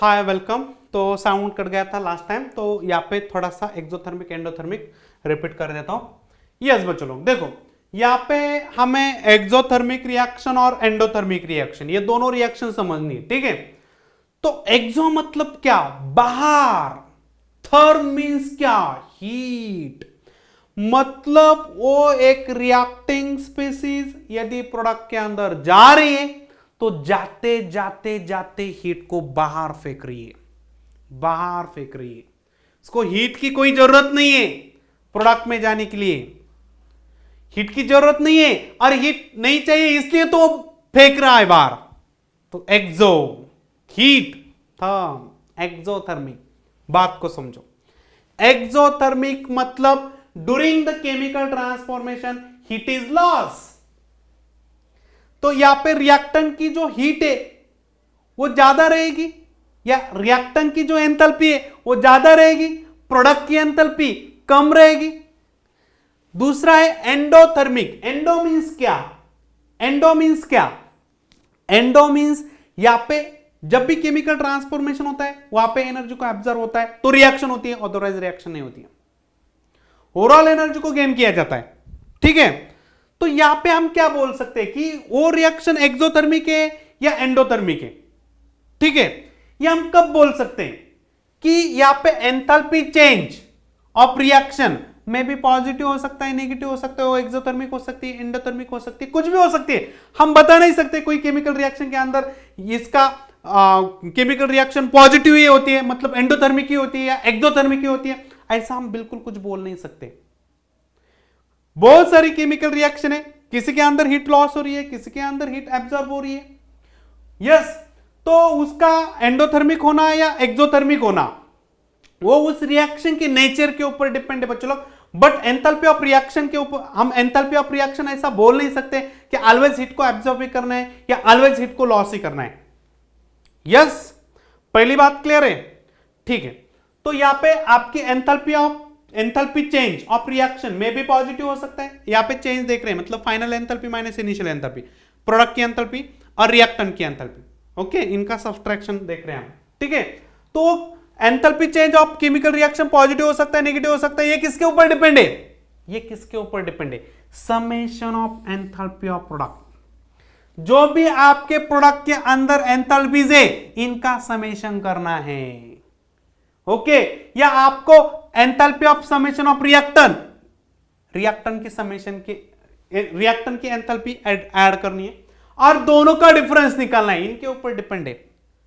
Hi welcome. तो sound cut गया था लास्ट टाइम, तो यहाँ पे थोड़ा सा एक्सोथर्मिक एंडोथर्मिक रिपीट कर देता हूं। यस बच्चों लोग देखो, यहाँ पे हमें एक्सोथर्मिक रिएक्शन और एंडोथर्मिक रिएक्शन ये दोनों रिएक्शन समझनी है, ठीक है। तो एक्सो मतलब क्या? बाहर। थर्म मीन्स क्या? हीट। मतलब वो एक रिएक्टिंग स्पीसीज यदि प्रोडक्ट के अंदर जा रही है तो जाते जाते जाते हीट को बाहर फेंक रही है, बाहर फेंक रही है। इसको हीट की कोई जरूरत नहीं है प्रोडक्ट में जाने के लिए, हीट की जरूरत नहीं है और हीट नहीं चाहिए इसलिए तो फेंक रहा है बाहर। तो एक्सो हीट, थर्म, एक्सोथर्मिक। बात को समझो, एक्सोथर्मिक मतलब during the chemical transformation heat is loss. तो यहां पे रिएक्टेंट की जो हीट है वो ज्यादा रहेगी, या रिएक्टेंट की जो एंथैल्पी है वो ज्यादा रहेगी, प्रोडक्ट की एंथैल्पी कम रहेगी। दूसरा है एंडोथर्मिक। एंडो मींस क्या? एंडो मींस क्या? एंडो मींस यहां पे जब भी केमिकल ट्रांसफॉर्मेशन होता है वहां पे एनर्जी को एब्जॉर्ब होता है तो रिएक्शन होती है, अदरवाइज रिएक्शन नहीं होती है। ओवरऑल एनर्जी को गेन किया जाता है, ठीक है। तो यहां पे हम क्या बोल सकते हैं कि वो रिएक्शन एक्सोथर्मिक है या एंडोथर्मिक है, ठीक है। ये हम कब बोल सकते हैं कि यहां पे एंथैल्पी चेंज ऑफ रिएक्शन में भी पॉजिटिव हो सकता है, नेगेटिव हो सकता है, वो एक्सोथर्मिक हो सकती है, एंडोथर्मिक हो सकती है, कुछ भी हो सकती है। हम बता नहीं सकते कोई केमिकल रिएक्शन के अंदर इसका केमिकल रिएक्शन पॉजिटिव ही होती है मतलब एंडोथर्मिक ही होती है या एक्सोथर्मिक ही होती है, ऐसा हम बिल्कुल कुछ बोल नहीं सकते। बहुत सारी केमिकल रिएक्शन है, किसी के अंदर हीट लॉस हो रही है, किसी के अंदर हीट एब्जॉर्ब हो रही है। यस, तो उसका एंडोथर्मिक होना या एक्सोथर्मिक होना वो उस रिएक्शन के नेचर के ऊपर डिपेंड है बच्चों लोग। बट एंथैल्पी ऑफ रिएक्शन के ऊपर हम एंथैल्पी ऑफ रिएक्शन ऐसा बोल नहीं सकते कि ऑलवेज हीट को एब्जॉर्ब ही करना है या ऑलवेज हीट को लॉस ही करना है। यस, पहली बात क्लियर है, ठीक है। तो यहां पे आपकी एंथैल्पी चेंज ऑफ रिएक्शन में भी पॉजिटिव हो सकता है। यहां पे चेंज देख रहे हैं मतलब final enthalpy minus initial enthalpy, product की एंथैल्पी और रिएक्टेंट की एंथैल्पी, ओके, इनका सब्सट्रैक्शन देख रहे हैं हम, ठीक है। तो enthalpy change of chemical reaction positive हो सकता है, नेगेटिव हो सकता है, ये किसके ऊपर डिपेंड है? ये किसके ऊपर डिपेंड है? Summation of enthalpy of product. जो भी आपके प्रोडक्ट के अंदर एंथैल्पीज है इनका समेशन करना है, ओके। या आपको enthalpy of summation of reactant, reactant की समेशन के रिएक्टेंट की एंथैल्पी ऐड करनी है और दोनों का डिफरेंस निकालना है, इनके ऊपर डिपेंड है।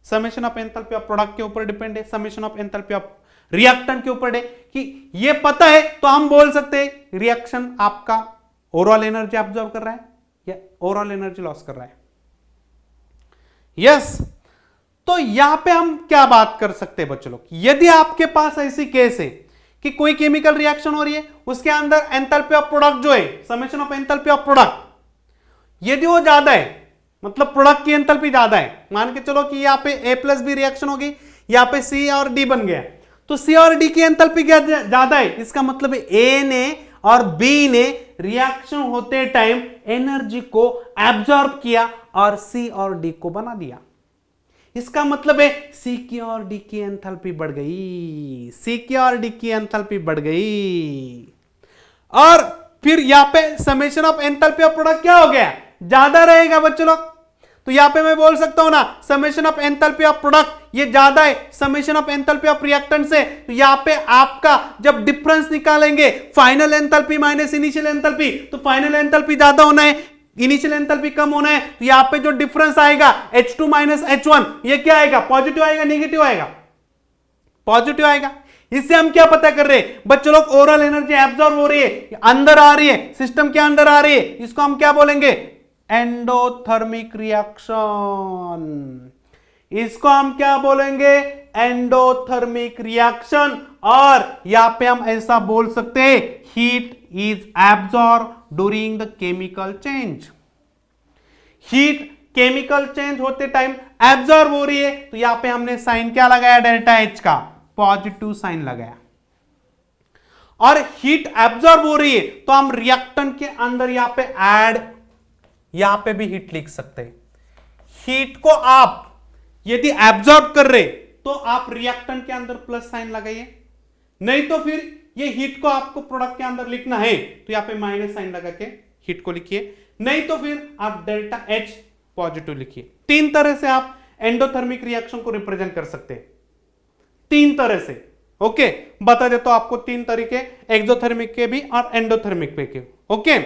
Summation of enthalpy of product के ऊपर डिपेंड है, summation of enthalpy of reactant के ऊपर है। कि ये पता है तो हम बोल सकते हैं रिएक्शन आपका ओवरऑल एनर्जी एब्जॉर्ब कर रहा है या ओवरऑल एनर्जी लॉस कर रहा है। यस, तो यहां पे हम क्या बात कर सकते हैं बच्चों लोग, यदि आपके पास ऐसी केस है कि कोई केमिकल रिएक्शन हो रही है उसके अंदर एंथैल्पी ऑफ प्रोडक्ट जो है, summation of enthalpy of product, यदि वो ज्यादा है मतलब प्रोडक्ट की एंथैल्पी ज्यादा है, मान के चलो कि यहां पे A प्लस बी रिएक्शन होगी, यहां पे C और D बन गया, तो C और D की एंथैल्पी ज्यादा है, इसका मतलब A ने और B ने रिएक्शन होते टाइम एनर्जी को एब्जॉर्ब किया और C और D को बना दिया। इसका मतलब है C की और D की एंथैल्पी बढ़ गई, C की और D की एंथैल्पी बढ़ गई। और फिर यहां पे summation of enthalpy of product क्या हो गया? ज्यादा रहेगा बच्चों लोग। तो यहां पे मैं बोल सकता हूं ना, summation of enthalpy of product ये ज्यादा है summation of enthalpy of reactant से। तो यहां पे आपका जब डिफरेंस निकालेंगे final enthalpy minus initial enthalpy, तो फाइनल एंथैल्पी ज्यादा होना है, इनिशियल एंथैल्पी कम होना है। तो यहां पे जो डिफरेंस आएगा H2 माइनस H1 ये क्या आएगा? पॉजिटिव आएगा, नेगेटिव आएगा? पॉजिटिव आएगा। इससे हम क्या पता कर रहे हैं बच्चों लोग? ओवरऑल एनर्जी एब्जॉर्ब हो रही है, अंदर आ रही है, सिस्टम के अंदर आ रही है, इसको हम क्या बोलेंगे? Endothermic reaction. इसको हम क्या बोलेंगे? Endothermic reaction. और यहां पे हम ऐसा बोल सकते हैं heat is absorb during the chemical change. Heat chemical change होते टाइम एब्जॉर्ब हो रही है, तो यहां पे हमने साइन क्या लगाया? डेल्टा H का पॉजिटिव साइन लगाया। और हीट एब्जॉर्ब हो रही है तो हम रिएक्टेंट के अंदर यहां पे ऐड, यहां पे भी हीट लिख सकते हैं। हीट को आप यदि एब्जॉर्ब कर रहे तो आप रिएक्टेंट के अंदर प्लस साइन लगाइए, नहीं तो फिर ये हीट को आपको प्रोडक्ट के अंदर लिखना है तो यहां पे माइनस साइन लगा के हीट को लिखिए, नहीं तो फिर आप डेल्टा H पॉजिटिव लिखिए। तीन तरह से आप एंडोथर्मिक रिएक्शन को रिप्रेजेंट कर सकते हैं, तीन तरह से। ओके, बता देता हूं आपको तीन तरीके, एक्सोथर्मिक के भी और एंडोथर्मिक पे के। ओके,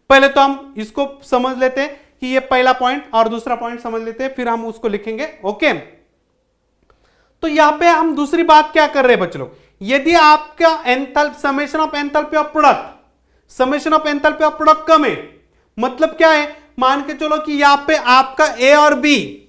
पहले तो हम इसको समझ लेते हैं कि ये पहला पॉइंट और दूसरा पॉइंट समझ लेते हैं, फिर हम उसको लिखेंगे। ओके, तो यहां पे हम दूसरी बात क्या कर रहे हैं बच्चों लोग, यदि आपका enthalpy summation of enthalpy of product, summation of enthalpy of product कम है, मतलब क्या है, मान के चलो कि यहां पे आपका ए और बी,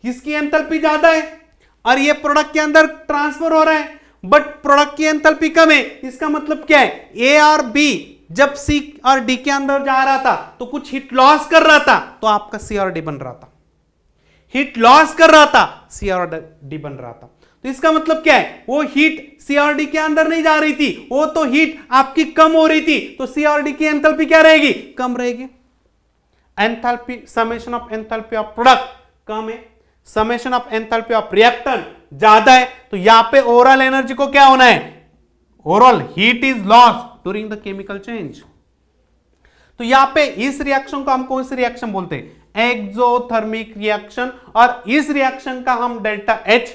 इसकी एंथैल्पी ज्यादा है और ये प्रोडक्ट के अंदर ट्रांसफर हो रहा है, बट प्रोडक्ट की एंथैल्पी कम है। इसका मतलब क्या है, ए और बी जब सी और डी के अंदर जा रहा था तो कुछ हीट लॉस कर रहा था, तो आपका सी और डी बन रहा था, हीट लॉस कर रहा था, सी और डी बन रहा था। तो इसका मतलब क्या है, वो हीट सी और डी के अंदर नहीं जा रही थी, वो तो हीट आपकी कम हो रही थी, तो सी और डी की एंथैल्पी क्या रहेगी, कम रहेगी। Enthalpy summation of enthalpy of product कम है, summation of enthalpy of reactant ज्यादा है, तो यहां पे ओवरऑल एनर्जी को क्या होना है, overall heat is loss during the chemical change. तो यहां पे इस रिएक्शन को हम कौन सी रिएक्शन बोलते हैं, एक्सोथर्मिक रिएक्शन, और इस रिएक्शन का हम डेल्टा H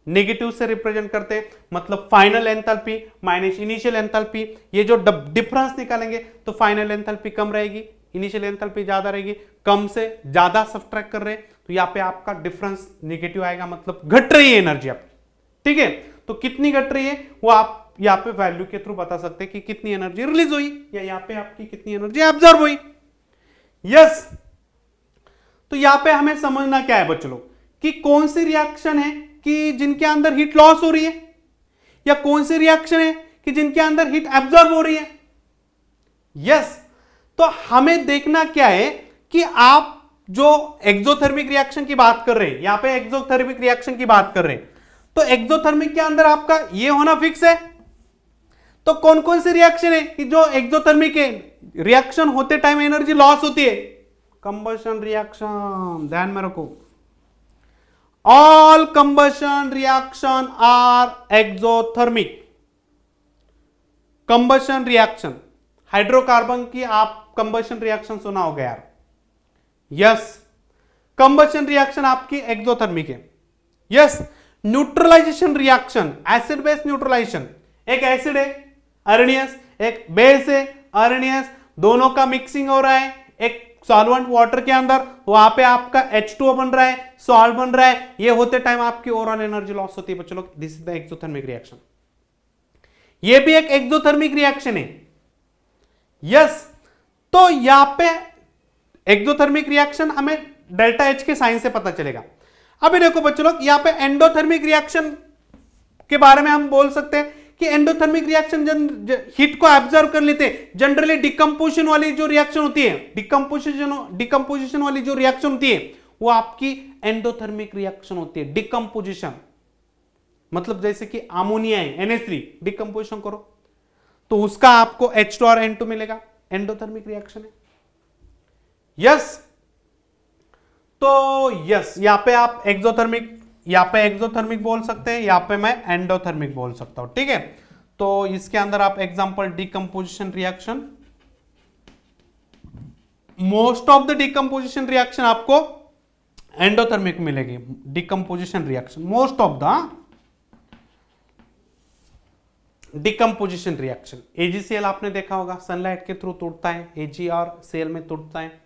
नेगेटिव से रिप्रेजेंट करते हैं, मतलब final enthalpy minus initial enthalpy, ये जो डिफरेंस निकालेंगे तो फाइनल एंथैल्पी कम रहेगी, इनिशियल एंथैल्पी ज्यादा रहेगी, कम से ज्यादा सब्ट्रैक्ट कर रहे हैं तो यहां पे आपका डिफरेंस नेगेटिव आएगा, मतलब घट रही है एनर्जी आपकी। ठीक है, तो कितनी घट रही है वो आप यहां पे वैल्यू के थ्रू बता सकते हैं कि कितनी एनर्जी रिलीज हुई या यहां पे आपकी कितनी एनर्जी एब्जॉर्ब हुई। यस, तो यहां पे हमें समझना क्या है बच्चों लोग कि कौन सी रिएक्शन है कि जिनके अंदर हीट लॉस हो रही है, या कौन सी रिएक्शन है कि जिनके अंदर हीट एब्जॉर्ब हो रही है। यस, तो हमें देखना क्या है कि आप जो एक्सोथर्मिक रिएक्शन की बात कर रहे हैं, यहां पे एक्सोथर्मिक रिएक्शन की बात कर रहे हैं, तो एक्सोथर्मिक के अंदर आपका ये होना फिक्स है। तो कौन कौन सी रिएक्शन है कि जो एक्सोथर्मिक है, रिएक्शन होते टाइम एनर्जी लॉस होती है, कंबशन रिएक्शन, ध्यान में रखो, all combustion reaction are exothermic. Combustion reaction, hydrocarbon की आप कंबशन रिएक्शन सुना होगा यार। यस, कंबशन रिएक्शन आपकी एक्सोथर्मिक है। Yes, neutralisation reaction, acid base neutralisation, एक एसिड है अरेनियस, एक बेस है अरेनियस, दोनों का मिक्सिंग हो रहा है एक सॉल्वेंट वाटर के अंदर, वहां पे आपका H2O बन रहा है, सॉल्ट बन रहा है, ये होते टाइम आपकी ओवरऑल एनर्जी लॉस होती है बच्चों लोग। This is the exothermic reaction, ये भी एक एक्सोथर्मिक रिएक्शन है। यस, तो यहां पे एक्सोथर्मिक रिएक्शन हमें डेल्टा H के साइन से पता चलेगा। अभी देखो बच्चों लोग, यहां पे एंडोथर्मिक रिएक्शन के बारे में हम बोल सकते हैं कि एंडोथर्मिक रिएक्शन हीट को एब्जॉर्ब कर लेते हैं। जनरली डिकम्पोजिशन वाली जो रिएक्शन होती है, डिकम्पोजिशन वाली जो रिएक्शन होती है वो आपकी एंडोथर्मिक रिएक्शन होती है। डिकम्पोजिशन मतलब जैसे कि अमोनिया है NH3, डिकम्पोजिशन करो तो उसका आपको H2 और N2 मिलेगा, एंडोथर्मिक रिएक्शन है। यस, तो यस, यहां पे आप एक्सोथर्मिक, यहां पे एक्सोथर्मिक बोल सकते हैं, यहां पे मैं एंडोथर्मिक बोल सकता हूं। ठीक है, तो इसके अंदर आप example decomposition reaction, most of the decomposition reaction आपको एंडोथर्मिक मिलेगी। Decomposition reaction, most of the decomposition reaction, AgCl आपने देखा होगा सनलाइट के थ्रू टूटता है, Ag और Cl में टूटता है।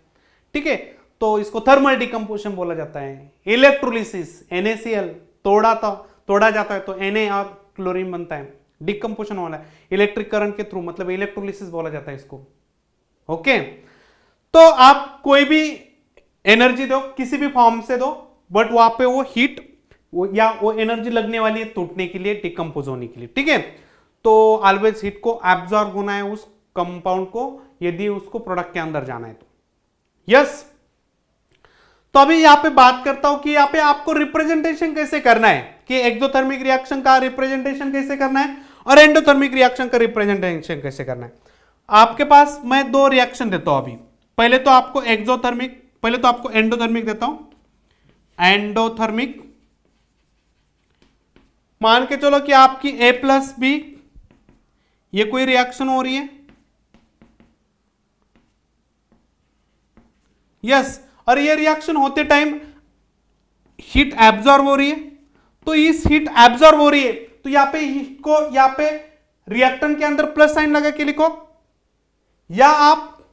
ठीक है, तो इसको थर्मल डिकम्पोजिशन बोला जाता है। इलेक्ट्रोलिसिस, NaCl तोड़ा जाता है तो Na और क्लोरीन बनता है, डिकम्पोजिशन वाला है। इलेक्ट्रिक करंट के थ्रू, मतलब इलेक्ट्रोलिसिस बोला जाता है इसको। ओके, तो आप कोई भी एनर्जी दो, किसी भी फॉर्म से दो, बट वहां पे वो हीट या वो एनर्जी लगने वाली है टूटने के लिए, डिकम्पोज होने के लिए। ठीक है, तो ऑलवेज हीट को एब्जॉर्ब होना है उस कंपाउंड को, यदि उसको प्रोडक्ट के अंदर जाना है तो। यस, तो अभी यहां पे बात करता हूं कि यहां पे आपको रिप्रेजेंटेशन कैसे करना है, कि एक्सोथर्मिक रिएक्शन का रिप्रेजेंटेशन कैसे करना है और एंडोथर्मिक रिएक्शन का रिप्रेजेंटेशन कैसे करना है। आपके पास मैं दो रिएक्शन देता हूं अभी, पहले तो आपको एंडोथर्मिक देता हूं, एंडोथर्मिक मान के चलो कि आपकी A प्लस बी ये कोई रिएक्शन हो रही है, यस, और ये रिएक्शन होते टाइम हीट एब्जॉर्ब हो रही है, तो इस हीट एब्जॉर्ब हो रही है तो यहां पे हीट को यहां पे रिएक्टेंट के अंदर प्लस साइन लगा के लिखो, या आप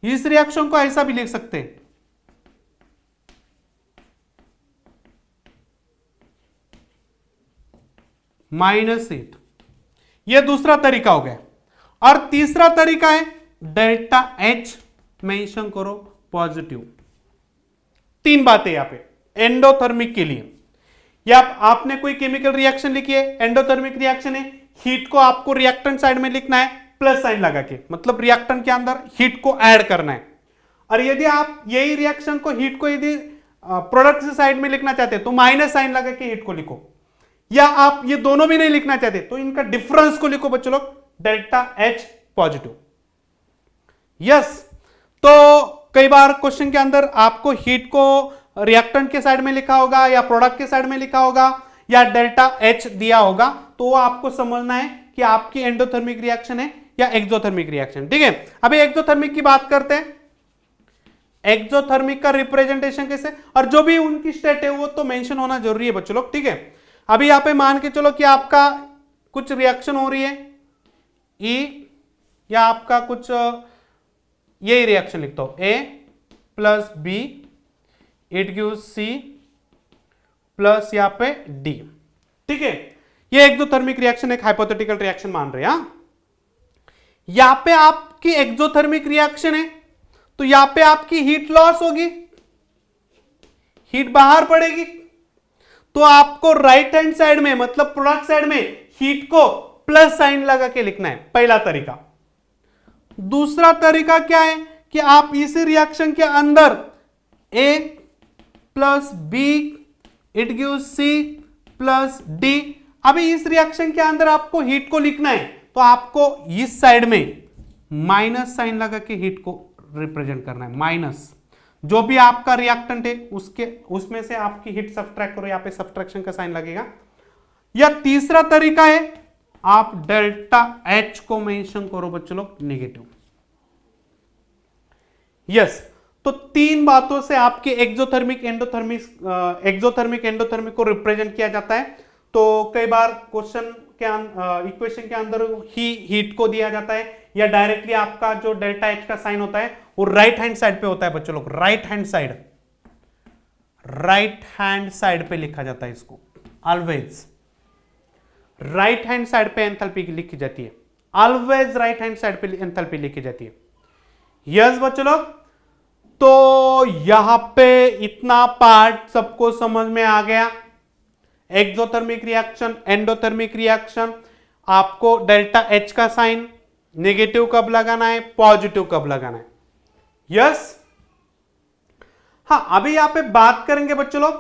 इस रिएक्शन को ऐसा भी लिख सकते हैं, माइनस हीट। यह दूसरा तरीका हो गया। और तीसरा तरीका है डेल्टा एच मेंशन करो पॉजिटिव। तीन बातें यहां पे एंडोथर्मिक के लिए, या आपने कोई केमिकल रिएक्शन लिखी है, एंडोथर्मिक रिएक्शन है, हीट को आपको रिएक्टेंट साइड में लिखना है प्लस साइन लगा के, मतलब रिएक्टेंट के अंदर हीट को ऐड करना है। और यदि आप यही रिएक्शन को हीट को यदि प्रोडक्ट से साइड में लिखना चाहते हैं तो माइनस साइन लगा के हीट को लिखो, या आप ये दोनों भी नहीं लिखना चाहते तो इनका डिफरेंस को लिखो बच्चों लोग, डेल्टा एच पॉजिटिव। यस, तो कई बार क्वेश्चन के अंदर आपको हीट को रिएक्टेंट के साइड में लिखा होगा या प्रोडक्ट के साइड में लिखा होगा या डेल्टा एच दिया होगा, तो आपको समझना है कि आपकी एंडोथर्मिक रिएक्शन है या एक्सोथर्मिक रिएक्शन। ठीक है, अभी एक्सोथर्मिक की बात करते हैं। एक्सोथर्मिक का रिप्रेजेंटेशन कैसे, और जो भी उनकी स्टेट है वो तो मेंशन होना जरूरी है बच्चों लोग। ठीक है, अभी यहां पे मान के चलो कि आपका कुछ रिएक्शन हो रही है ई, या आपका कुछ यही रिएक्शन लिखता हूं A plus B it gives C plus यहां पे डी। ठीक है, ये एक्सोथर्मिक रिएक्शन एक हाइपोथेटिकल रिएक्शन मान रहे हैं। यहां पे आपकी एक्सोथर्मिक रिएक्शन है तो यहां पे आपकी हीट लॉस होगी, हीट बाहर पड़ेगी, तो आपको राइट हैंड साइड में मतलब प्रोडक्ट साइड में हीट को प्लस साइन लगा के लिखना है, पहला तरीका। दूसरा तरीका क्या है कि आप इसी रिएक्शन के अंदर A plus B it gives C plus D, अभी इस रिएक्शन के अंदर आपको हीट को लिखना है तो आपको इस साइड में माइनस साइन लगा के हीट को रिप्रेजेंट करना है, माइनस। जो भी आपका रिएक्टेंट है उसमें से आपकी हीट सब्ट्रैक्ट करो, यहां पे सब्ट्रैक्शन का साइन लगेगा। या तीसरा तरीका है आप डेल्टा एच को मेंशन करो बच्चों लोग नेगेटिव। यस, तो तीन बातों से आपके एक्सोथर्मिक एंडोथर्मिक को रिप्रेजेंट किया जाता है। तो कई बार क्वेश्चन के इक्वेशन के अंदर ही हीट को दिया जाता है, या डायरेक्टली आपका जो डेल्टा एच का साइन होता है वो राइट हैंड साइड पे होता है बच्चों लोग, राइट हैंड साइड पे लिखा जाता है इसको, ऑलवेज राइट हैंड साइड पे एंथैल्पी लिखी जाती है, ऑलवेज राइट हैंड साइड पे एंथैल्पी लिखी जाती है। यस बच्चों लोग, तो यहां पे इतना पार्ट सबको समझ में आ गया। एक्सोथर्मिक रिएक्शन, एंडोथर्मिक रिएक्शन, आपको डेल्टा एच का साइन नेगेटिव कब लगाना है, पॉजिटिव कब लगाना है। यस, हाँ, अभी यहां पे बात करेंगे बच्चों लोग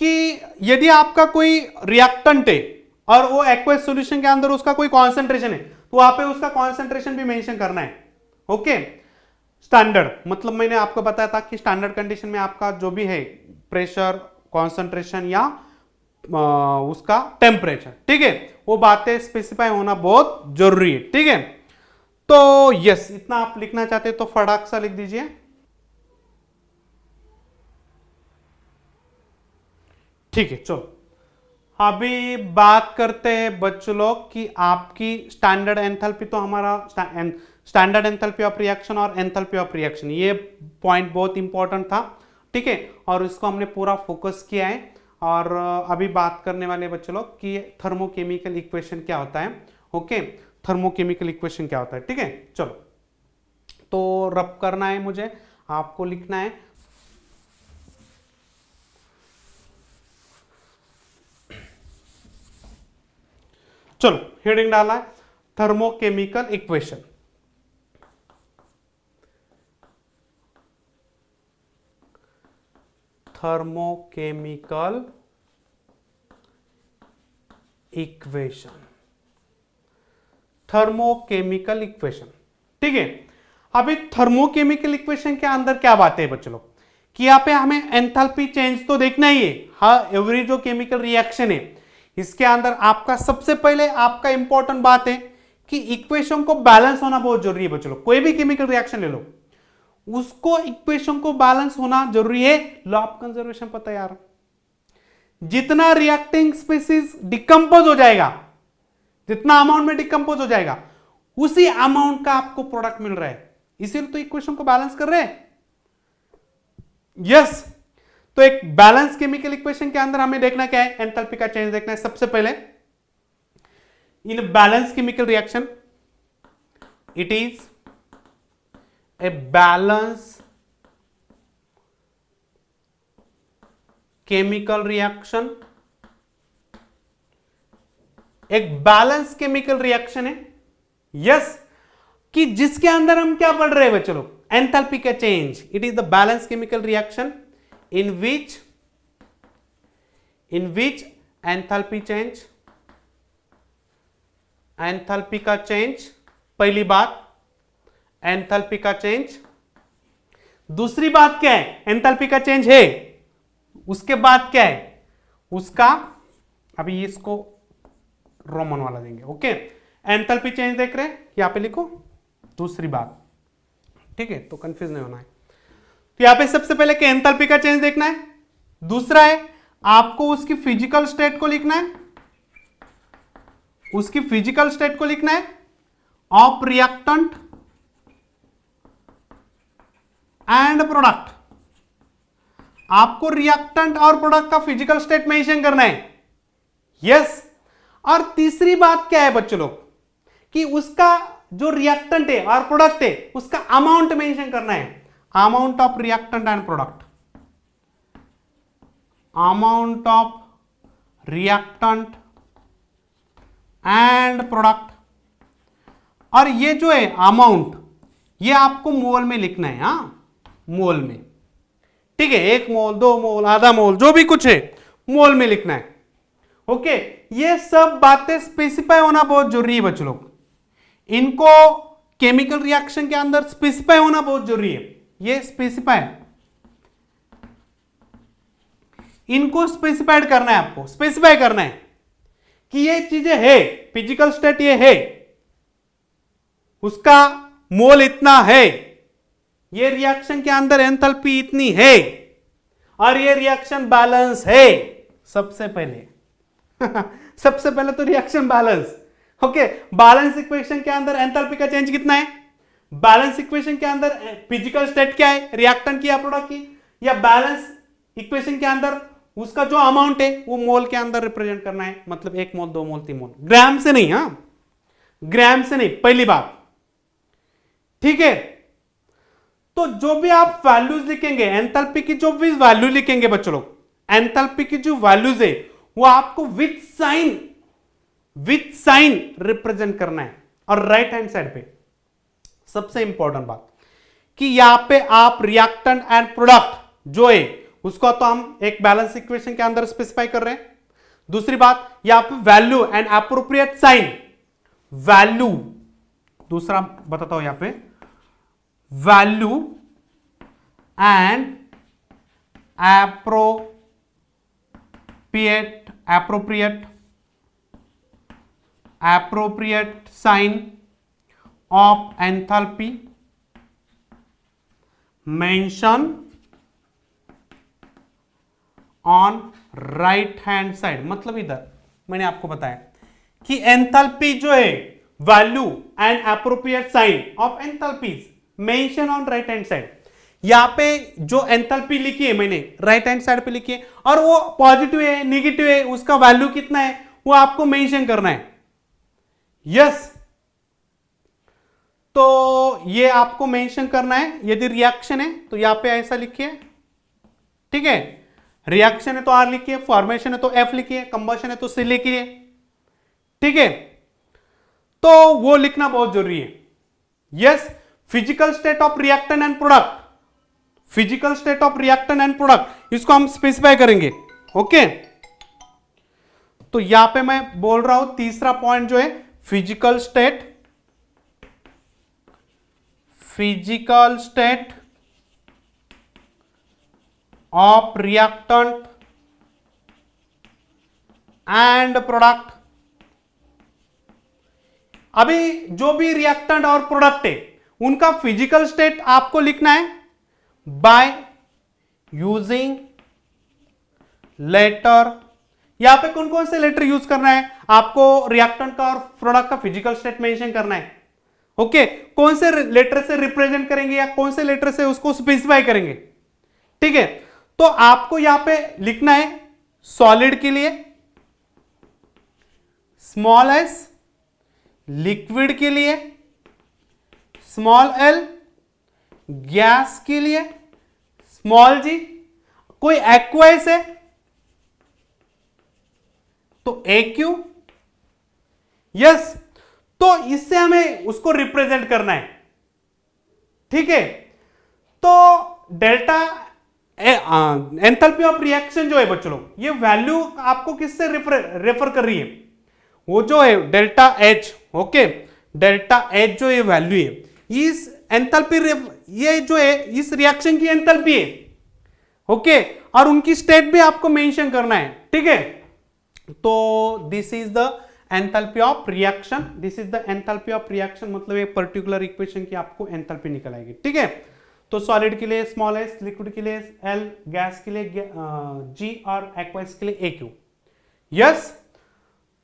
कि यदि आपका कोई रिएक्टेंट है और वो एक्वस सॉल्यूशन के अंदर उसका कोई कॉन्सेंट्रेशन है तो वहां पे उसका कॉन्सेंट्रेशन भी मेंशन करना है। ओके, स्टैंडर्ड मतलब मैंने आपको बताया था कि स्टैंडर्ड कंडीशन में आपका जो भी है प्रेशर, कॉन्सेंट्रेशन या उसका टेम्परेचर, ठीक है, वो बातें स्पेसिफाई होना बहुत जरूरी है। ठीक है, तो यस, इतना आप लिखना चाहते हैं तो फटाक सा लिख दीजिए। ठीक है, चलो अभी बात करते हैं बच्चों लोग कि आपकी स्टैंडर्ड एंथैल्पी, तो हमारा स्टैंडर्ड एंथैल्पी ऑफ रिएक्शन और एंथैल्पी ऑफ रिएक्शन, ये पॉइंट बहुत इंपॉर्टेंट था। ठीक है, और इसको हमने पूरा फोकस किया है। और अभी बात करने वाले बच्चों लोग कि थर्मोकेमिकल इक्वेशन क्या होता है। ओके, थर्मोकेमिकल इक्वेशन क्या होता है। ठीक है, चलो तो रब करना है मुझे, आपको लिखना है चलो हेडिंग डाला है thermochemical equation. Thermochemical equation, thermochemical equation. ठीक है, अभी थर्मोकेमिकल इक्वेशन के अंदर क्या बात है बच्चों लोग कि यहां पे हमें एंथैल्पी चेंज तो देखना ही है। हाँ, एवरी जो केमिकल रिएक्शन है इसके अंदर आपका सबसे पहले आपका इंपॉर्टेंट बात है कि इक्वेशन को बैलेंस होना बहुत जरूरी है बच्चों। कोई भी केमिकल रिएक्शन ले लो, उसको इक्वेशन को बैलेंस होना जरूरी है। लॉ ऑफ कंजर्वेशन पता है यार, जितना रिएक्टिंग स्पीसीज डिकम्पोज हो जाएगा, जितना अमाउंट में डिकम्पोज हो जाएगा, उसी अमाउंट का आपको प्रोडक्ट मिल रहा है, इसीलिए तो इक्वेशन को बैलेंस कर रहे हैं। यस, तो एक बैलेंस केमिकल इक्वेशन के अंदर हमें देखना क्या है, एंथैल्पी का चेंज देखना है। सबसे पहले in balance chemical reaction, it is a balance chemical reaction, एक बैलेंस केमिकल रिएक्शन है। यस, कि जिसके अंदर हम क्या पढ़ रहे हैं बच्चों लोग, एंथैल्पी का change. It is the balance chemical reaction in which enthalpy का चेंज, पहली बात एंथैल्पी का चेंज। दूसरी बात क्या है, एंथैल्पी का चेंज है, उसके बाद क्या है उसका, अभी इसको रोमन वाला देंगे। ओके, एंथैल्पी चेंज देख रहे हैं, यहां पे लिखो दूसरी बात, ठीक है, तो कंफ्यूज नहीं होना है। तो यहां पे सबसे पहले क्या, एंथैल्पी का चेंज देखना है। दूसरा है आपको उसकी फिजिकल स्टेट को लिखना है, उसकी फिजिकल स्टेट को लिखना है ऑफ रिएक्टेंट एंड प्रोडक्ट। आपको रिएक्टेंट और प्रोडक्ट का फिजिकल स्टेट मेंशन करना है। यस, और तीसरी बात क्या है बच्चों लोग, कि उसका जो रिएक्टेंट है और प्रोडक्ट है उसका अमाउंट मेंशन करना है, amount of reactant and product, amount of reactant and product। और ये जो है अमाउंट, ये आपको मोल में लिखना है, हाँ मोल में, ठीक है, 1 मोल 2 मोल आधा मोल जो भी कुछ है मोल में लिखना है। ओके, ये सब बातें स्पेसिफाई होना बहुत जरूरी है बच्चों लोग, इनको केमिकल रिएक्शन के अंदर स्पेसिफाई होना बहुत जरूरी है। ये स्पेसिफाई, इनको स्पेसिफाइड करना है, आपको स्पेसिफाई करना है कि ये चीजें है, फिजिकल स्टेट ये है, उसका मोल इतना है, ये रिएक्शन के अंदर एंथैल्पी इतनी है, और ये रिएक्शन बैलेंस है। सबसे पहले सबसे पहले तो reaction balance. Okay, balance equation के अंदर एंथैल्पी का चेंज कितना है, बैलेंस इक्वेशन के अंदर फिजिकल स्टेट क्या है, रिएक्टेंट की या प्रोडक्ट की, या बैलेंस इक्वेशन के अंदर उसका जो अमाउंट है वो मोल के अंदर रिप्रेजेंट करना है, मतलब 1 मोल 2 मोल 3 मोल, ग्राम से नहीं, हाँ ग्राम से नहीं, पहली बात, ठीक है। तो जो भी आप वैल्यूज लिखेंगे, एंथैल्पी की जो भी वैल्यू लिखेंगे बच्चों लोग, एंथैल्पी की जो वैल्यूज है वो आपको विथ साइन रिप्रेजेंट करना है। और राइट हैंड साइड पे सबसे इंपॉर्टेंट बात कि यहां पे आप रिएक्टेंट एंड प्रोडक्ट जो है उसको तो हम एक बैलेंस इक्वेशन के अंदर स्पेसिफाई कर रहे हैं। दूसरी बात, यहां पे value and appropriate sign, value, दूसरा बताता हूं, यहां पे value and appropriate sign of enthalpy mention on right hand side। मतलब इधर मैंने आपको बताया कि एंथैल्पी जो है, value and appropriate sign of enthalpies mention on right hand side. यहां पे जो एंथैल्पी लिखी है मैंने राइट हैंड साइड पे लिखी है, और वो पॉजिटिव है नेगेटिव है, उसका वैल्यू कितना है वो आपको मेंशन करना है। यस, तो ये आपको मेंशन करना है। यदि रिएक्शन है तो यहां पे ऐसा लिखिए, ठीक है, रिएक्शन है तो आर लिखिए, फॉर्मेशन है तो एफ लिखिए, कंबशन है तो सी लिखिए, ठीक है। तो वो लिखना बहुत जरूरी है। Yes, physical state of reactant and product, physical state of reactant and product, इसको हम स्पेसिफाई करेंगे। ओके, तो यहां पे मैं बोल रहा हूं तीसरा पॉइंट जो है physical state of reactant and product. अभी जो भी रिएक्टेंट और प्रोडक्ट है उनका फिजिकल स्टेट आपको लिखना है बाय यूजिंग लेटर। यहां पे कौन कौन से लेटर यूज करना है आपको, रिएक्टेंट का और प्रोडक्ट का फिजिकल स्टेट मेंशन करना है। ओके, कौन से लेटर से रिप्रेजेंट करेंगे या कौन से लेटर से उसको स्पेसिफाई करेंगे, ठीक है। तो आपको यहां पे लिखना है सॉलिड के लिए स्मॉल एस, लिक्विड के लिए स्मॉल एल, गैस के लिए स्मॉल जी, कोई एक्वाइस है तो एक्यू। यस, तो इससे हमें उसको रिप्रेजेंट करना है, ठीक है। तो डेल्टा एंथैल्पी ऑफ रिएक्शन जो है बच्चों लोग, ये वैल्यू आपको किससे रेफर कर रही है, वो जो है delta H. Okay, delta H जो ये वैल्यू है इस एंथैल्पी, ये जो है इस रिएक्शन की एंथैल्पी है। ओके, और उनकी स्टेट भी आपको मेंशन करना है, ठीक है। तो this is the enthalpy of reaction, this is the enthalpy of reaction, मतलब एक पर्टिकुलर इक्वेशन की आपको एंथैल्पी निकल आएगी, ठीक है। तो सॉलिड के लिए स्मॉल एस, लिक्विड के लिए एल, गैस के लिए जी और एक्वाइस के लिए एक्यू। यस,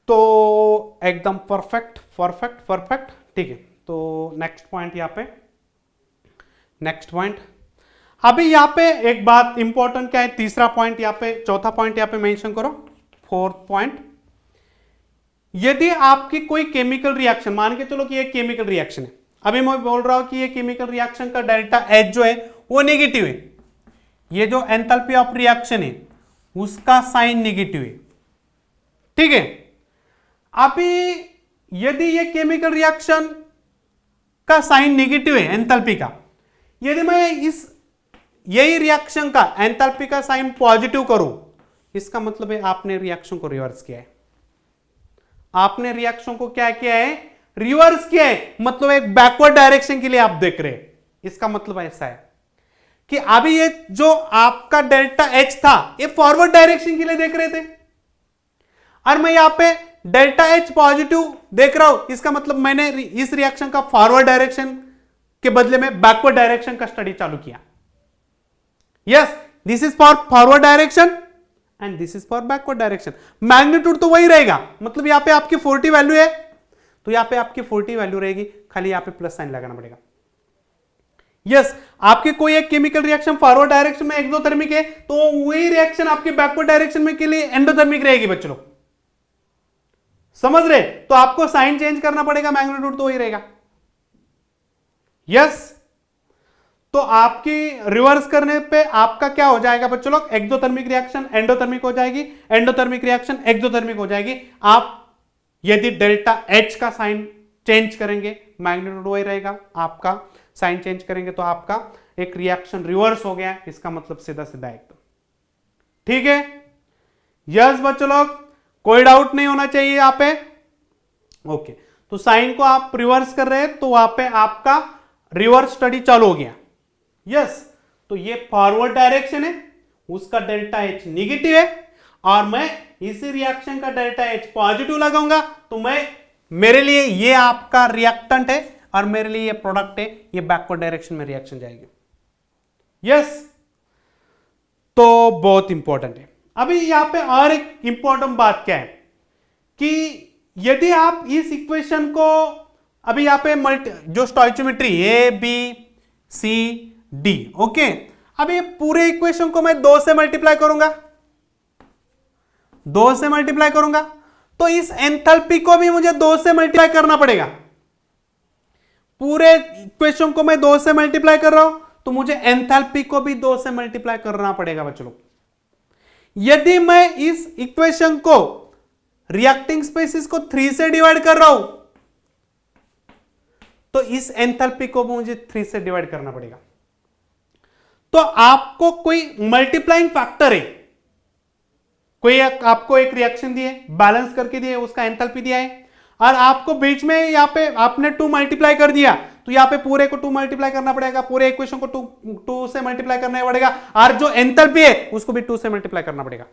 तो एकदम परफेक्ट परफेक्ट परफेक्ट, ठीक है। तो नेक्स्ट पॉइंट यहां पे, नेक्स्ट पॉइंट अभी यहां पे एक बात इंपॉर्टेंट क्या है, तीसरा पॉइंट यहां पे, चौथा पॉइंट यहां पे मेंशन करो, फोर्थ पॉइंट। यदि आपकी कोई केमिकल रिएक्शन, मान के चलो कि ये केमिकल रिएक्शन है, अभी मैं बोल रहा हूं कि ये केमिकल रिएक्शन का डेल्टा एच जो है वो नेगेटिव है, ये जो एंथैल्पी ऑफ रिएक्शन है उसका साइन नेगेटिव है, ठीक है। अभी यदि ये केमिकल रिएक्शन का साइन नेगेटिव है एंथैल्पी का, यदि मैं इस यही रिएक्शन का एंथैल्पी का साइन पॉजिटिव करूं, इसका मतलब है आपने रिएक्शन को रिवर्स किया है, आपने रिएक्शन को क्या किया है, रिवर्स किया है। मतलब एक बैकवर्ड डायरेक्शन के लिए आप देख रहे हैं, इसका मतलब ऐसा है कि अभी ये जो आपका डेल्टा एच था ये फॉरवर्ड डायरेक्शन के लिए देख रहे थे, और मैं यहां पे डेल्टा एच पॉजिटिव देख रहा हूं, इसका मतलब मैंने इस रिएक्शन का फॉरवर्ड डायरेक्शन के बदले में बैकवर्ड डायरेक्शन का स्टडी चालू किया। Yes, this is for forward direction and this is for backward direction. Magnitude तो वही रहेगा, मतलब यहां पे आपकी 40 वैल्यू है तो यहां पे आपकी 40 वैल्यू रहेगी, खाली यहां पे प्लस साइन लगाना पड़ेगा। यस, आपके कोई एक केमिकल रिएक्शन फॉरवर्ड डायरेक्शन में एक्सोथर्मिक है तो वही रिएक्शन आपके बैकवर्ड डायरेक्शन में के लिए एंडोथर्मिक रहेगी बच्चों, समझ रहे। तो आपको साइन चेंज करना पड़ेगा, मैग्नीट्यूड तो वही रहेगा। यस, तो आपकी रिवर्स करने पे आपका क्या हो जाएगा बच्चों लोग, एक्सोथर्मिक रिएक्शन एंडोथर्मिक हो जाएगी, एंडोथर्मिक रिएक्शन एक्सोथर्मिक हो जाएगी। आप यदि डेल्टा एच का साइन चेंज करेंगे मैग्नीट्यूड वही रहेगा, आपका साइन चेंज करेंगे तो आपका एक रिएक्शन रिवर्स हो गया, इसका मतलब सीधा सीधा एकदम, ठीक है। यस बच्चों लोग, कोई डाउट नहीं होना चाहिए यहां पे। ओके, तो साइन को आप रिवर्स कर रहे हैं तो वहां पे आपका रिवर्स स्टडी चालू हो गया। यस, तो ये फॉरवर्ड डायरेक्शन है, उसका डेल्टा एच निगेटिव है, और मैं इसी रिएक्शन का डेल्टा एच पॉजिटिव लगाऊंगा तो मैं, मेरे लिए ये आपका रिएक्टेंट है और मेरे लिए ये प्रोडक्ट है, ये बैकवर्ड डायरेक्शन में रिएक्शन जाएगी। यस, तो बहुत इंपॉर्टेंट है। अभी यहां पे और एक इंपॉर्टेंट बात क्या है कि यदि आप इस इक्वेशन को, अभी यहां पे जो stoichiometry A B C D, okay, अब ये पूरे इक्वेशन को मैं 2 से मल्टीप्लाई करूंगा, 2 से मल्टीप्लाई करूंगा तो इस एंथैल्पी को भी मुझे 2 से मल्टीप्लाई करना पड़ेगा। पूरे इक्वेशन को मैं 2 से मल्टीप्लाई कर रहा हूं तो मुझे एंथैल्पी को भी 2 से मल्टीप्लाई करना पड़ेगा बच्चों लोग। यदि मैं इस इक्वेशन को रिएक्टिंग स्पेसिस को 3 से डिवाइड कर रहा हूं तो इस एंथैल्पी को मुझे 3 से डिवाइड करना पड़ेगा। तो आपको कोई मल्टीप्लाइंग फैक्टर है, कोई आपको एक रिएक्शन दिए, बैलेंस करके दिए, उसका एंथैल्पी दिया है, और आपको बीच में यहां पे आपने 2 मल्टीप्लाई कर दिया तो यहां पे पूरे को 2 मल्टीप्लाई करना पड़ेगा, पूरे इक्वेशन को 2 से मल्टीप्लाई करना पड़ेगा, और जो एंथैल्पी है उसको भी 2 से मल्टीप्लाई करना पड़ेगा।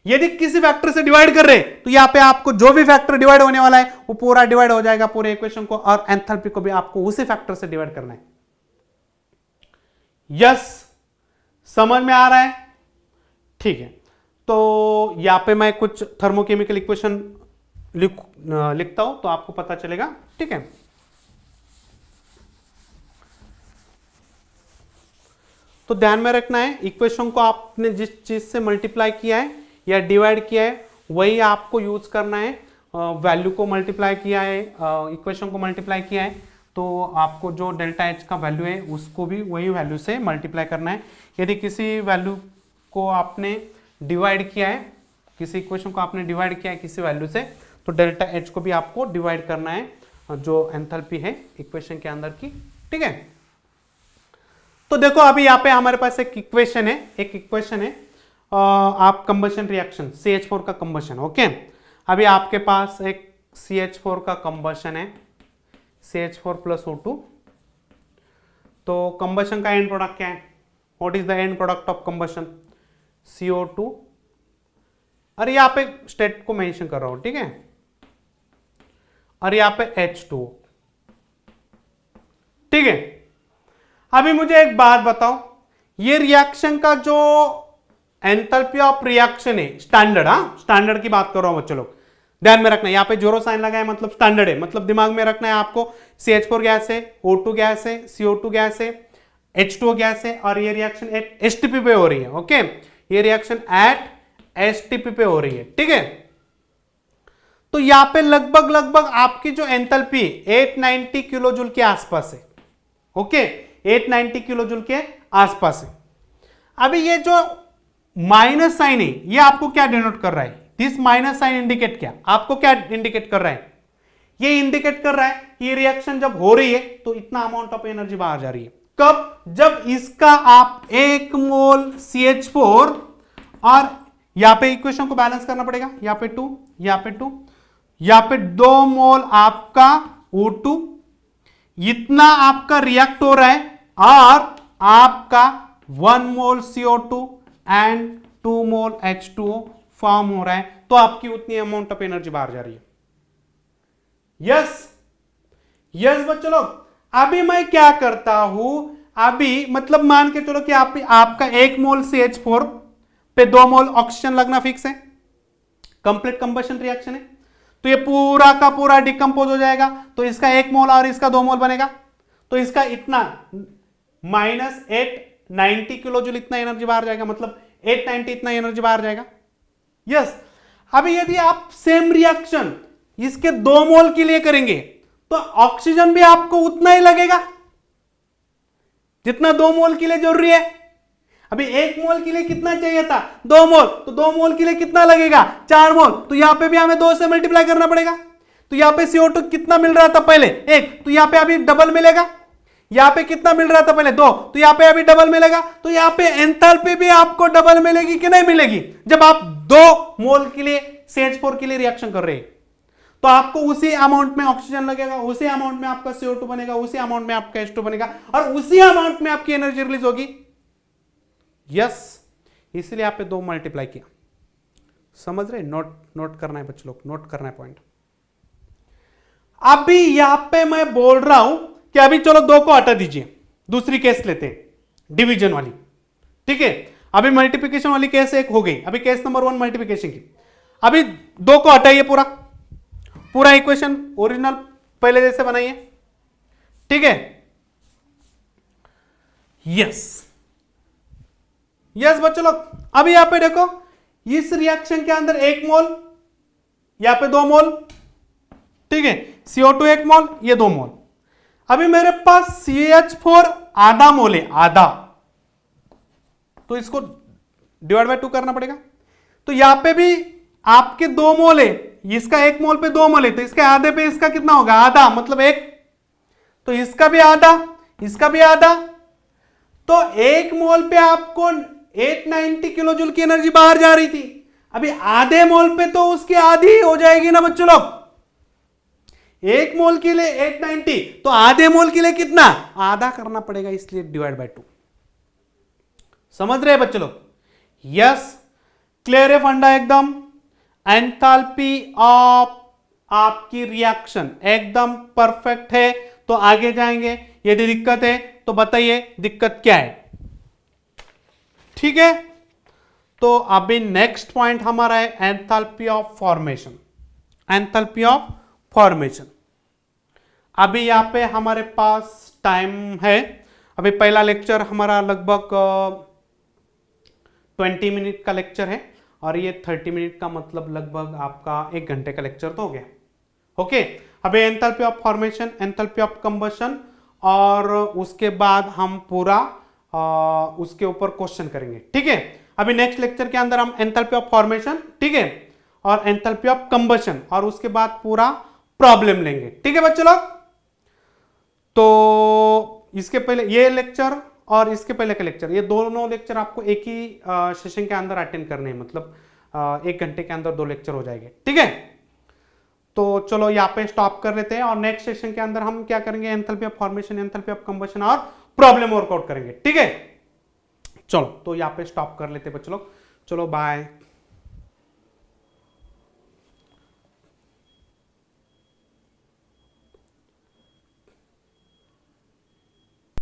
यदि किसी फैक्टर से डिवाइड कर रहे तो यहां पे आपको जो भी फैक्टर डिवाइड होने वाला है वो पूरा डिवाइड हो जाएगा पूरे इक्वेशन को, और एंथैल्पी को भी आपको उसी फैक्टर से डिवाइड करना है। यस, समझ में आ रहा है? ठीक है, तो यहां पे मैं कुछ थर्मोकेमिकल इक्वेशन लिखता हूं तो आपको पता चलेगा। ठीक है, तो ध्यान में रखना है, इक्वेशन को आपने जिस चीज से मल्टीप्लाई किया है या डिवाइड किया है वही आपको यूज करना है। वैल्यू को मल्टीप्लाई किया है, इक्वेशन को मल्टीप्लाई किया है, तो आपको जो डेल्टा एच का वैल्यू है उसको भी वही वैल्यू से मल्टीप्लाई करना है। यदि किसी वैल्यू को आपने डिवाइड किया है, किसी इक्वेशन को आपने डिवाइड किया है किसी वैल्यू से, तो डेल्टा एच को भी आपको डिवाइड करना है जो एंथैल्पी है इक्वेशन के अंदर की। ठीक है, तो देखो अभी यहाँ पे हमारे पास एक इक्वेशन है, आप कंबशन रिएक्शन CH4 का कंबशन। ओके, अभी आपके पास एक CH4 का कंबशन है, CH4 + O2। तो कंबशन का एंड प्रोडक्ट क्या है? What is the end product of combustion? CO2। अरे यहाँ पे स्टेट को मेंशन कर रहा हूं, ठीक है, और यहाँ पे H2O। ठीक है, अभी मुझे एक बात बताओ, ये रिएक्शन का जो एंथैल्पी ऑफ रिएक्शन है स्टैंडर्ड, स्टैंडर्ड की बात कर रहा हूं बच्चों लोग, ध्यान में रखना है। यहां पे जीरो साइन लगा है मतलब स्टैंडर्ड है, मतलब दिमाग में रखना है आपको। CH4 गैस है, O2 गैस है, CO2 गैस है, H2O गैस है, और ये रिएक्शन एट STP पे हो रही है। ओके, ये रिएक्शन एट STP पे हो रही है। ठीक है, तो यहां पे लगभग आपकी जो एंथैल्पी 890 किलो जूल के आसपास है। ओके, 890 किलो जूल के आसपास है। अभी ये जो माइनस साइन है ये आपको क्या डिनोट कर रहा है? दिस माइनस साइन इंडिकेट क्या, आपको क्या इंडिकेट कर रहा है? ये इंडिकेट कर रहा है कि रिएक्शन जब हो रही है तो इतना अमाउंट ऑफ एनर्जी बाहर जा रही है। कब? जब इसका आप 1 मोल CH4 और यहां पे इक्वेशन को बैलेंस करना पड़ेगा, यहां पे 2, यहां पे 2, यहां पे 2 मोल आपका O2, इतना आपका रिएक्ट हो रहा है, और आपका 1 मोल CO2 and 2 mole H2O form हो रहा है, तो आपकी उतनी अमाउंट ऑफ एनर्जी बाहर जा रही है। यस बच्चों लोग, अभी मैं क्या करता हूं, अभी मतलब मान के चलो कि आपका 1 मोल CH4 पे 2 मोल ऑक्सीजन लगना फिक्स है, कंप्लीट कंबशन रिएक्शन है, तो ये पूरा का पूरा डिकम्पोज हो जाएगा, तो इसका 1 मोल और इसका 2 मोल बनेगा, तो इसका इतना -890 किलो जूल इतना एनर्जी बाहर जाएगा, मतलब 890 इतना एनर्जी बाहर जाएगा। यस, अभी यदि आप सेम रिएक्शन इसके 2 मोल के लिए करेंगे तो ऑक्सीजन भी आपको उतना ही लगेगा जितना 2 मोल के लिए जरूरी है। अभी 1 मोल के लिए कितना चाहिए था? 2 मोल, तो 2 मोल के लिए कितना लगेगा? 4 मोल, तो यहां पे भी हमें 2 से मल्टीप्लाई करना पड़ेगा। तो यहां पे CO2 कितना मिल रहा था पहले? 1, तो यहां पे अभी डबल मिलेगा। यहां पे कितना मिल रहा था पहले? 2, तो यहां पे अभी डबल मिलेगा। तो यहां पे एंथैल्पी भी आपको डबल मिलेगी कि नहीं मिलेगी? जब आप 2 मोल के लिए CH4 के लिए रिएक्शन कर रहे हैं तो आपको उसी अमाउंट में ऑक्सीजन लगेगा, उसी अमाउंट में आपका CO2 बनेगा, उसी अमाउंट में आपका H2 बनेगा, और उसी अमाउंट में आपकी एनर्जी रिलीज होगी। यस, इसलिए आप पे 2 मल्टीप्लाई किया। समझ रहे? नोट करना है बच्चों लोग, नोट करना है पॉइंट। अभी यहां पे मैं बोल रहा हूं कि अभी चलो 2 को हटा दीजिए, दूसरी केस लेते हैं, डिवीजन वाली। ठीक है, अभी मल्टीप्लिकेशन वाली केस एक हो गई, अभी केस नंबर 1 मल्टीप्लिकेशन की। अभी 2 को हटाइए, पूरा इक्वेशन ओरिजिनल पहले जैसे बनाइए। ठीक है, यस बच्चों लोग, अभी यहां पे देखो, इस रिएक्शन के अंदर 1 मोल, यहां पे 2 मोल, ठीक है, CO2 1 मोल, ये 2 मोल। अभी मेरे पास CH4 आधा मोल है, आधा, तो इसको डिवाइड बाय 2 करना पड़ेगा। तो यहां पे भी आपके 2 मोल है, इसका 1 मोल पे 2 मोल है, तो इसके आधे पे इसका कितना होगा? आधा, मतलब 1, तो इसका भी आधा, इसका भी आधा, तो 1 मोल पे आपको 890 किलो जूल की एनर्जी बाहर जा रही थी। अभी आधे मोल पे तो उसकी आधी हो जाएगी ना बच्चों लोग। 1 मोल के लिए 890, तो आधे मोल के लिए कितना? आधा करना पड़ेगा, इसलिए डिवाइड बाय 2। समझ रहे हैं बच्चों लोग? यस, क्लियर है फंडा एकदम। एंथैल्पी ऑफ आपकी रिएक्शन एकदम परफेक्ट है, तो आगे जाएंगे। यदि दिक्कत है तो बताइए दिक्कत क्या है। ठीक है, तो अभी नेक्स्ट पॉइंट हमारा है enthalpy of formation. Enthalpy of formation, अभी यहां पे हमारे पास टाइम है। अभी पहला लेक्चर हमारा लगभग 20 मिनट का लेक्चर है, और ये 30 मिनट का मतलब लगभग आपका 1 घंटे का लेक्चर तो हो गया। ओके, अभी enthalpy of formation, enthalpy of combustion, और उसके बाद हम पूरा उसके ऊपर क्वेश्चन करेंगे। ठीक है, अभी नेक्स्ट लेक्चर के अंदर हम एंथैल्पी ऑफ फॉर्मेशन, ठीक है, और एंथैल्पी ऑफ कंबशन, और उसके बाद पूरा प्रॉब्लम लेंगे। ठीक है बच्चे लोग, तो इसके पहले ये लेक्चर और इसके पहले का लेक्चर, ये दोनों लेक्चर आपको एक ही सेशन के अंदर अटेंड करने हैं, मतलब 1 घंटे के अंदर 2 लेक्चर हो जाएंगे। ठीक है, तो चलो यहाँ पे स्टॉप कर लेते हैं, और नेक्स्ट सेशन के अंदर हम क्या करेंगे, enthalpy of formation, enthalpy of combustion और प्रॉब्लम वर्कआउट करेंगे। ठीक है, चलो तो यहाँ पे स्टॉप कर लेते हैं बच्चों लोग, चलो बाय।